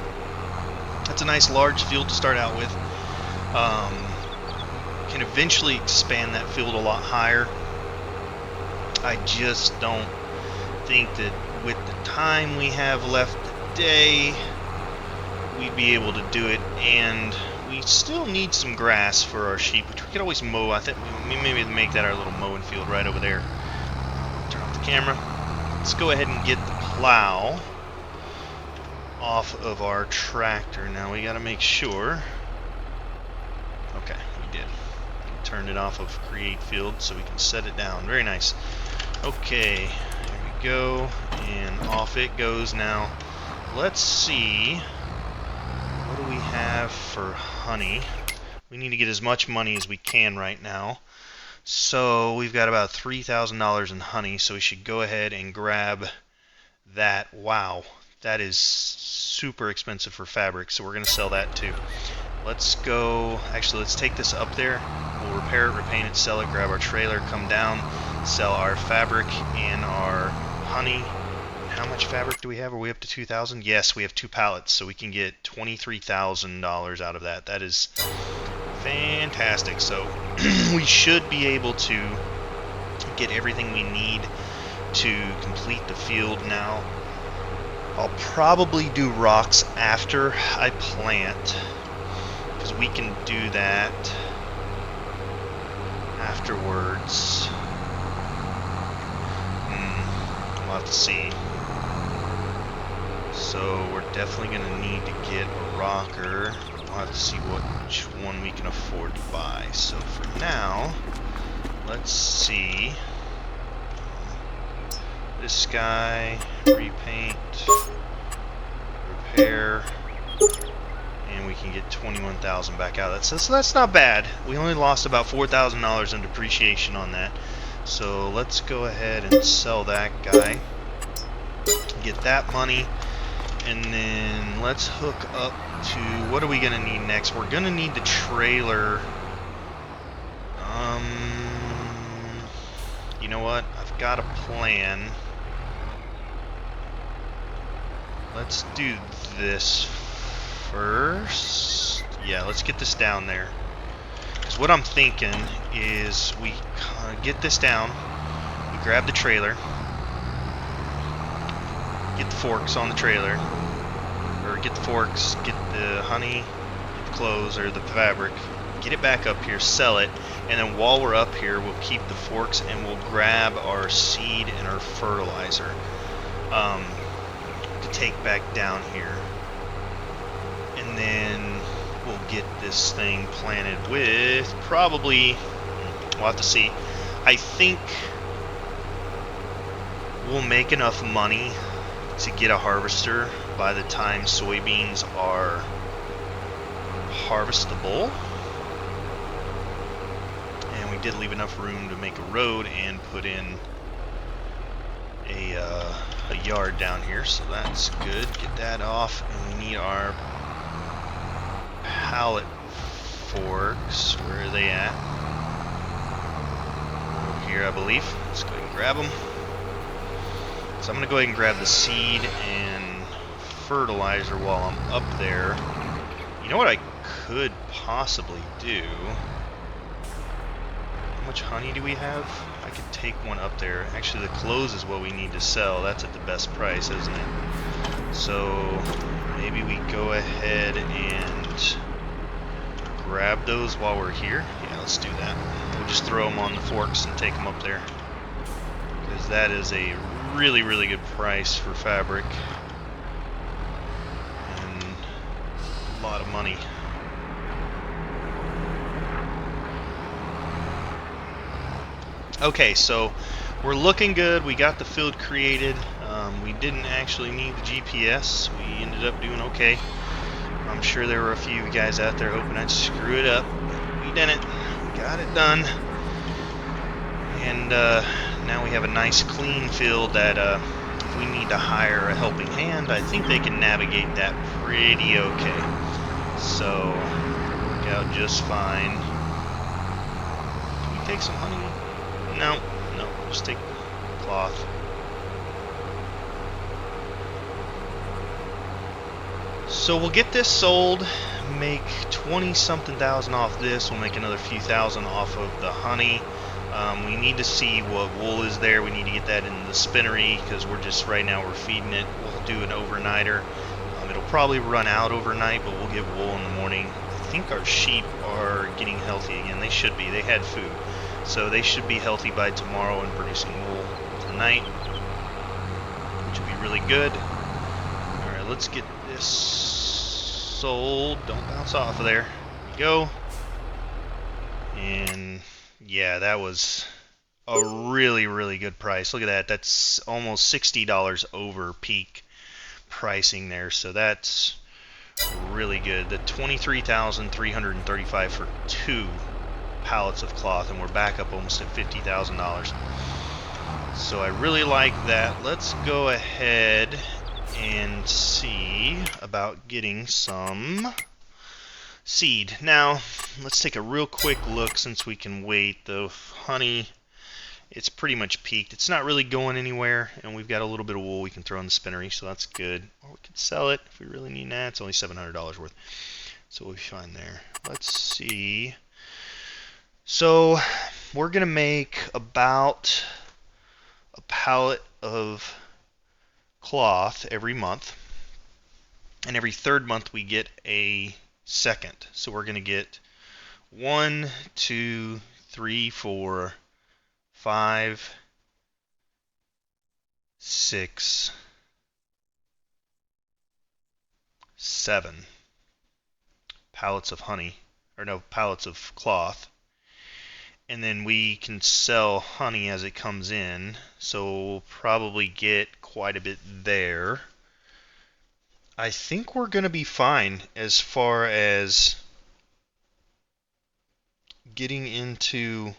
that's a nice large field to start out with. Can eventually expand that field a lot higher. I just don't think that with the time we have left today, we'd be able to do it. And we still need some grass for our sheep, which we could always mow. I think maybe make that our little mowing field right over there. Turn off the camera. Let's go ahead and get the plow off of our tractor. Now we got to make sure. Okay, we did. Turned it off of create field so we can set it down. Very nice. Okay, there we go, and off it goes. Now let's see, what do we have for honey? We need to get as much money as we can right now. So we've got about $3,000 in honey, so we should go ahead and grab that. Wow, that is super expensive for fabric, so we're going to sell that too. Let's go, actually let's take this up there, we'll repair it, repaint it, sell it, grab our trailer, come down, sell our fabric and our honey. How much fabric do we have? Are we up to 2,000? Yes, we have 2 pallets, so we can get $23,000 out of that. That is fantastic. So we should be able to get everything we need to complete the field now. I'll probably do rocks after I plant, because we can do that afterwards. We'll have to see. So we're definitely going to need to get a rocker. We'll have to see which one we can afford to buy. So for now, let's see. This guy, repaint, repair, and we can get 21,000 back out. So that's not bad. We only lost about $4,000 in depreciation on that. So let's go ahead and sell that guy, get that money, and then let's hook up to, what are we gonna need next? We're gonna need the trailer. You know what? I've got a plan. Let's do this first. Yeah, let's get this down there. Because what I'm thinking is we get this down, we grab the trailer, get the forks on the trailer, or get the forks, get the honey, get the clothes or the fabric, get it back up here, sell it, and then while we're up here we'll keep the forks and we'll grab our seed and our fertilizer to take back down here. And then we'll get this thing planted with probably, we'll have to see. I think we'll make enough money to get a harvester by the time soybeans are harvestable. And we did leave enough room to make a road and put in a yard down here, so that's good. Get that off, and we need our pallet forks. Where are they at? Over here, I believe. Let's go ahead and grab them. So I'm going to go ahead and grab the seed and fertilizer while I'm up there. You know what I could possibly do? How much honey do we have? I could take one up there. Actually, the clothes is what we need to sell. That's at the best price, isn't it? So maybe we go ahead and grab those while we're here. Yeah, let's do that. We'll just throw them on the forks and take them up there, because that is a really, really good price for fabric and a lot of money. Okay, so we're looking good. We got the field created. We didn't actually need the GPS. We ended up doing okay. I'm sure there were a few guys out there hoping I'd screw it up. We didn't. We got it done. And now we have a nice clean field that if we need to hire a helping hand, I think they can navigate that pretty okay. So, work out just fine. Can we take some honey? No, just take cloth. So we'll get this sold, make 20-something thousand off this. We'll make another few thousand off of the honey. We need to see what wool is there. We need to get that in the spinnery, because right now we're feeding it. We'll do an overnighter. It'll probably run out overnight, but we'll get wool in the morning. I think our sheep are getting healthy again. They should be. They had food. So they should be healthy by tomorrow and producing wool tonight, which will be really good. Alright, let's get this sold. Don't bounce off of there. There we go. And yeah, that was a really, really good price. Look at that. That's almost $60 over peak pricing there. So that's really good. The $23,335 for 2 pallets of cloth, and we're back up almost at $50,000. So I really like that. Let's go ahead and see about getting some seed. Now, let's take a real quick look since we can wait. The honey, it's pretty much peaked. It's not really going anywhere, and we've got a little bit of wool we can throw in the spinnery, so that's good. Or we could sell it if we really need that. It's only $700 worth, so we'll be fine there. Let's see. So we're going to make about a pallet of cloth every month, and every third month we get a second. So we're going to get 1, 2, 3, 4, 5, 6, 7 pallets of honey, or no, pallets of cloth. And then we can sell honey as it comes in, so we'll probably get quite a bit there. I think we're going to be fine as far as getting into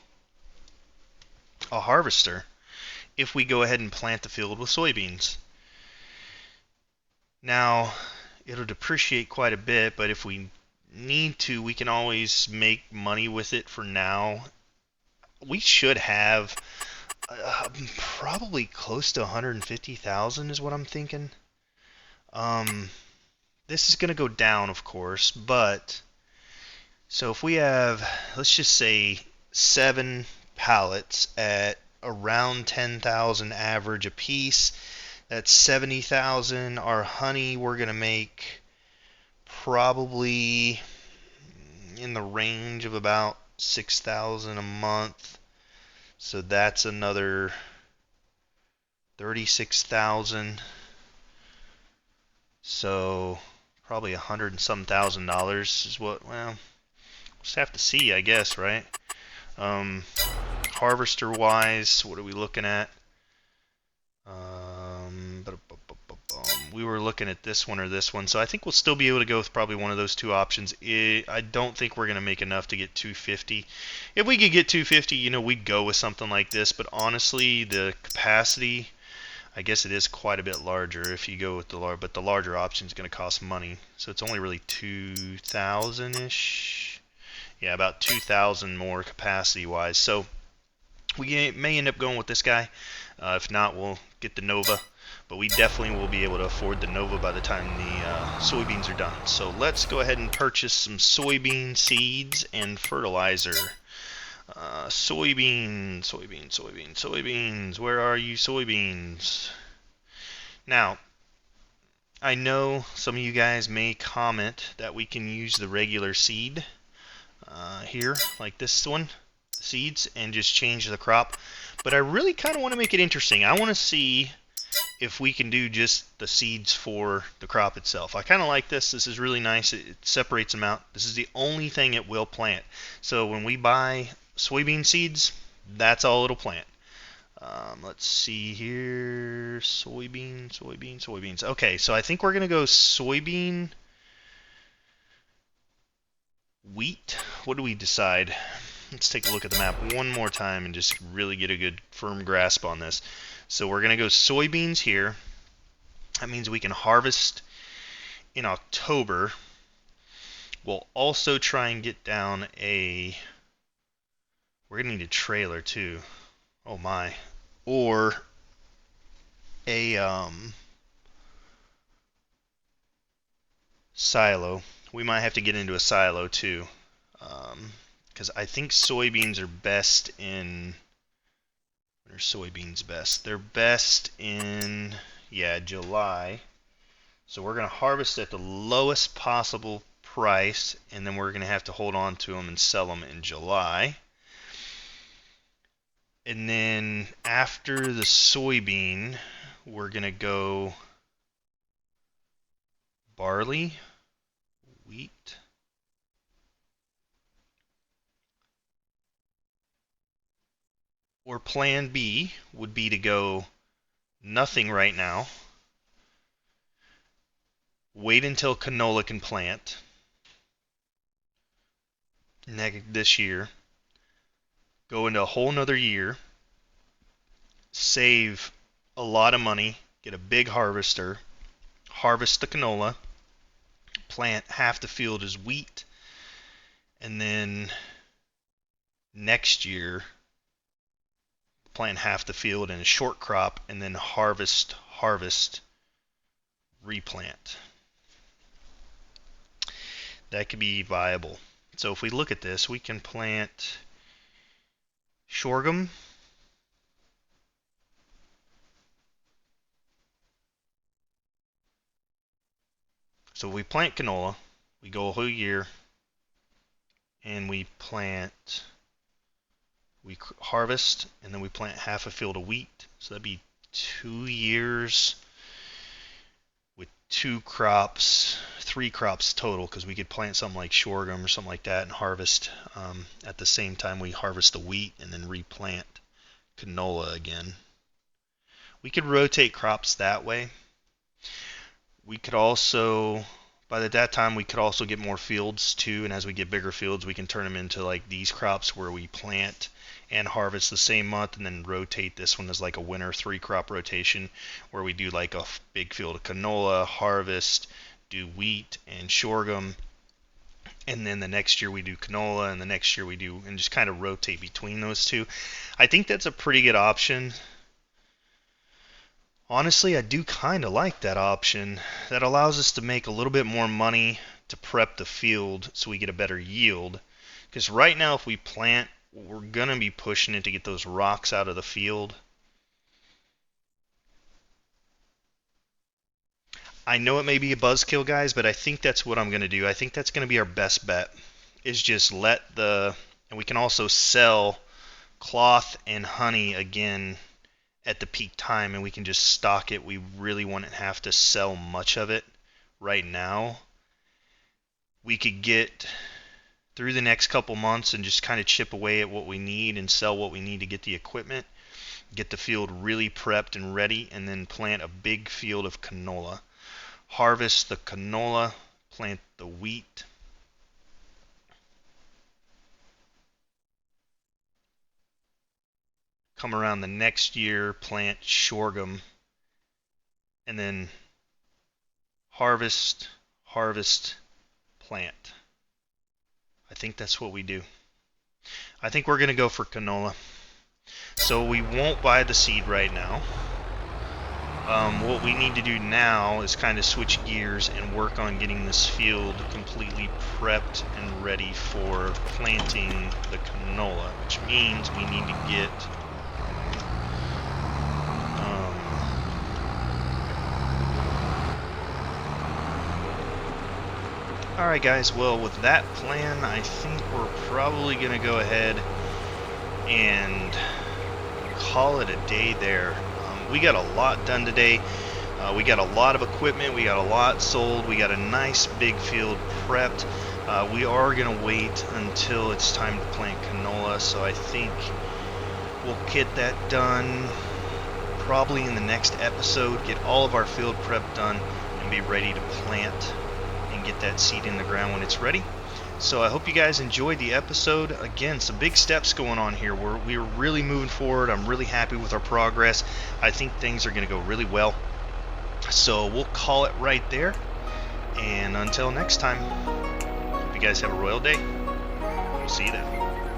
a harvester if we go ahead and plant the field with soybeans. Now, it'll depreciate quite a bit, but if we need to, we can always make money with it for now. We should have probably close to 150,000 is what I'm thinking. This is going to go down, of course, but so if we have, let's just say 7 pallets at around 10,000 average a piece, that's 70,000. Our honey, we're going to make probably in the range of about 6,000 a month. So that's another 36,000. So probably $100 and some thousand is what, well, we'll just have to see, I guess, right? Harvester wise, what are we looking at? We were looking at this one or this one, so I think we'll still be able to go with probably one of those two options. I don't think we're going to make enough to get 250. If we could get 250, we'd go with something like this, but honestly, the capacity, I guess it is quite a bit larger if you go with the large, but the larger option is going to cost money, so it's only really 2,000-ish. Yeah, about 2,000 more capacity-wise, so we may end up going with this guy. If not, we'll get the Nova. But we definitely will be able to afford the Nova by the time the soybeans are done. So let's go ahead and purchase some soybean seeds and fertilizer. Soybeans. Where are you, soybeans? Now, I know some of you guys may comment that we can use the regular seed. here, like this one, seeds, and just change the crop. But I really kind of want to make it interesting. I want to see if we can do just the seeds for the crop itself. I kind of like this. This is really nice. It separates them out. This is the only thing it will plant. So when we buy soybean seeds, that's all it'll plant. Let's see here. Soybeans. Okay, so I think we're going to go soybean, wheat. What do we decide? Let's take a look at the map one more time and just really get a good firm grasp on this. So we're going to go soybeans here. That means we can harvest in October. We'll also try and get down a... We're going to need a trailer too. Oh my. Or a silo. We might have to get into a silo too. Because I think soybeans are best in... When are soybeans best? They're best in, yeah, July. So we're going to harvest at the lowest possible price, and then we're going to have to hold on to them and sell them in July. And then after the soybean, we're going to go barley, wheat, or plan B would be to go nothing right now, wait until canola can plant this year, go into a whole nother year, save a lot of money, get a big harvester, harvest the canola, plant half the field as wheat, and then next year plant half the field in a short crop, and then harvest, replant. That could be viable. So if we look at this, we can plant sorghum, so we plant canola, we go a whole year, and we harvest, and then we plant half a field of wheat. So that'd be 2 years with 2 crops, 3 crops total, because we could plant something like sorghum or something like that and harvest at the same time we harvest the wheat and then replant canola again. We could rotate crops that way. We could also, by that time, we could also get more fields too, and as we get bigger fields, we can turn them into like these crops where we plant and harvest the same month, and then rotate this one as like a winter 3-crop rotation, where we do like a big field of canola, harvest, do wheat and sorghum, and then the next year we do canola, and the next year we do, and just kind of rotate between those two. I think that's a pretty good option. Honestly, I do kind of like that option. That allows us to make a little bit more money to prep the field so we get a better yield. Because right now, if we plant, we're going to be pushing it to get those rocks out of the field. I know it may be a buzzkill, guys, but I think that's what I'm going to do. I think that's going to be our best bet, is just let the... And we can also sell cloth and honey again at the peak time, and we can just stock it. We really wouldn't have to sell much of it right now. We could get through the next couple months and just kind of chip away at what we need and sell what we need to get the equipment, get the field really prepped and ready, and then plant a big field of canola. Harvest the canola, plant the wheat. Come around the next year, plant sorghum, and then harvest, plant. I think that's what we do. I think we're going to go for canola. So we won't buy the seed right now. What we need to do now is kind of switch gears and work on getting this field completely prepped and ready for planting the canola, which means we need to get Alright guys, well with that plan, I think we're probably going to go ahead and call it a day there. We got a lot done today. We got a lot of equipment, we got a lot sold, we got a nice big field prepped. We are going to wait until it's time to plant canola, so I think we'll get that done probably in the next episode, get all of our field prep done, and be ready to plant and get that seed in the ground when it's ready. So I hope you guys enjoyed the episode. Again, some big steps going on here. We're really moving forward. I'm really happy with our progress. I think things are going to go really well. So we'll call it right there. And until next time, hope you guys have a royal day. We'll see you then.